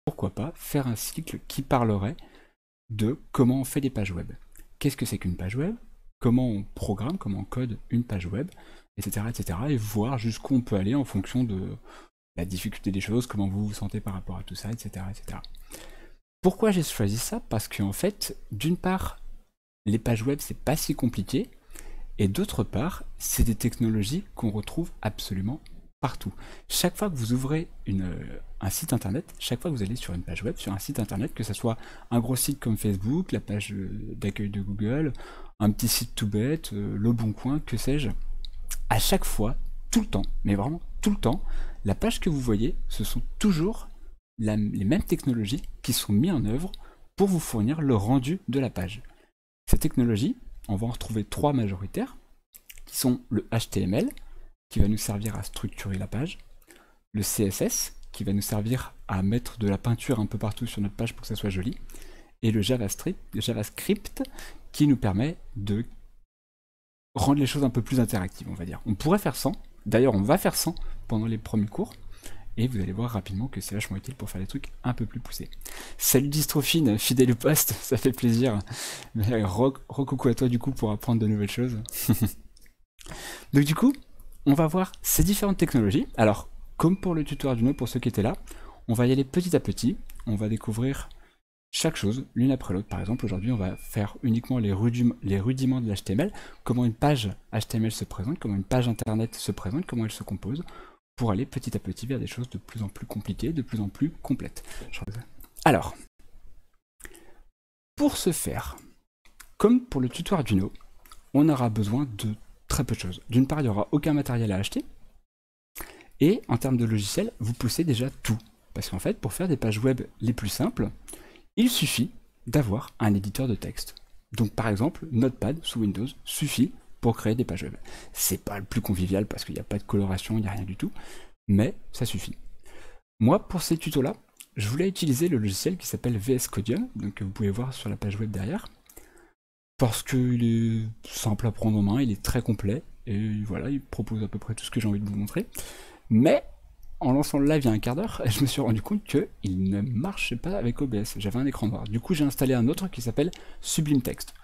pourquoi pas faire un cycle qui parlerait de comment on fait des pages web. Qu'est-ce que c'est qu'une page web? Comment on programme, comment on code une page web, etc., etc. Et voir jusqu'où on peut aller en fonction de la difficulté des choses, comment vous vous sentez par rapport à tout ça, etc., etc. Pourquoi j'ai choisi ça? Parce qu'en fait, d'une part, les pages web, c'est pas si compliqué, et d'autre part, c'est des technologies qu'on retrouve absolument partout. Chaque fois que vous ouvrez un site internet, chaque fois que vous allez sur une page web, sur un site internet, que ce soit un gros site comme Facebook, la page d'accueil de Google, un petit site tout bête, Le Bon Coin, que sais-je, à chaque fois, tout le temps, mais vraiment tout le temps, la page que vous voyez, ce sont toujours les mêmes technologies qui sont mises en œuvre pour vous fournir le rendu de la page. Ces technologies, on va en retrouver trois majoritaires, qui sont le HTML, qui va nous servir à structurer la page, le CSS, qui va nous servir à mettre de la peinture un peu partout sur notre page pour que ça soit joli, et le JavaScript, qui nous permet de rendre les choses un peu plus interactives, on va dire. On pourrait faire sans, d'ailleurs on va faire sans pendant les premiers cours, et vous allez voir rapidement que c'est vachement utile pour faire des trucs un peu plus poussés. Salut Dystrophine, fidèle au poste, ça fait plaisir. Recoucou à toi du coup pour apprendre de nouvelles choses. Donc du coup, on va voir ces différentes technologies. Alors, comme pour le tuto Arduino, pour ceux qui étaient là, on va y aller petit à petit. On va découvrir chaque chose, l'une après l'autre. Par exemple, aujourd'hui, on va faire uniquement les rudiments de l'HTML, comment une page HTML se présente, comment une page internet se présente, comment elle se compose, pour aller petit à petit vers des choses de plus en plus compliquées, de plus en plus complètes. Alors, pour ce faire, comme pour le tuto Arduino, on aura besoin de très peu de choses. D'une part, il n'y aura aucun matériel à acheter, et en termes de logiciel, vous possédez déjà tout. Parce qu'en fait, pour faire des pages web les plus simples, il suffit d'avoir un éditeur de texte. Donc par exemple, Notepad sous Windows suffit pour créer des pages web. C'est pas le plus convivial parce qu'il n'y a pas de coloration, il n'y a rien du tout, mais ça suffit. Moi, pour ces tutos-là, je voulais utiliser le logiciel qui s'appelle VS Codium, donc que vous pouvez voir sur la page web derrière, parce qu'il est simple à prendre en main, il est très complet, et voilà, il propose à peu près tout ce que j'ai envie de vous montrer. Mais en lançant le live il y a un quart d'heure, je me suis rendu compte qu'il ne marchait pas avec OBS, j'avais un écran noir. Du coup, j'ai installé un autre qui s'appelle Sublime Text.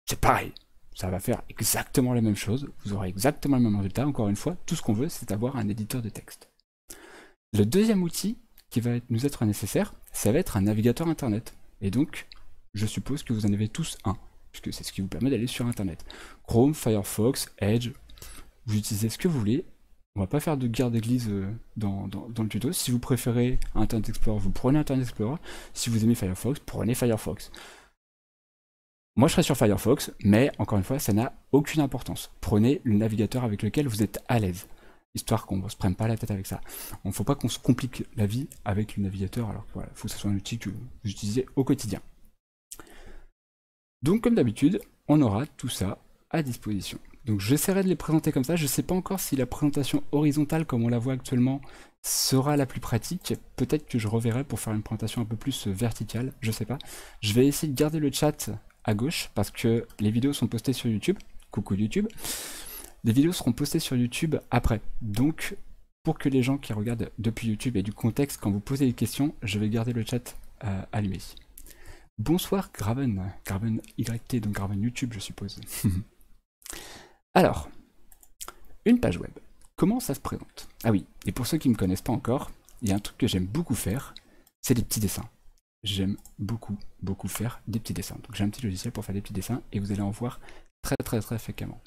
C'est pareil, ça va faire exactement la même chose, vous aurez exactement le même résultat. Encore une fois, tout ce qu'on veut, c'est avoir un éditeur de texte. Le deuxième outil qui va nous être nécessaire, ça va être un navigateur internet. Et donc, je suppose que vous en avez tous un, puisque c'est ce qui vous permet d'aller sur internet. Chrome, Firefox, Edge, vous utilisez ce que vous voulez. On va pas faire de guerre d'église dans le tuto. Si vous préférez Internet Explorer, vous prenez Internet Explorer. Si vous aimez Firefox, prenez Firefox. Moi, je serai sur Firefox, mais encore une fois, ça n'a aucune importance. Prenez le navigateur avec lequel vous êtes à l'aise, histoire qu'on ne se prenne pas la tête avec ça. Il ne faut pas qu'on se complique la vie avec le navigateur, alors voilà, il faut que ce soit un outil que vous utilisez au quotidien. Donc, comme d'habitude, on aura tout ça à disposition. Donc j'essaierai de les présenter comme ça, je ne sais pas encore si la présentation horizontale comme on la voit actuellement sera la plus pratique, peut-être que je reverrai pour faire une présentation un peu plus verticale, je sais pas. Je vais essayer de garder le chat à gauche parce que les vidéos sont postées sur YouTube, coucou YouTube, les vidéos seront postées sur YouTube après, donc pour que les gens qui regardent depuis YouTube aient du contexte quand vous posez des questions, je vais garder le chat allumé. Bonsoir Graven YT, donc Graven YouTube je suppose. Alors, une page web, comment ça se présente? Ah oui, et pour ceux qui ne me connaissent pas encore, il y a un truc que j'aime beaucoup faire, c'est des petits dessins. J'aime beaucoup faire des petits dessins. Donc j'ai un petit logiciel pour faire des petits dessins et vous allez en voir très fréquemment.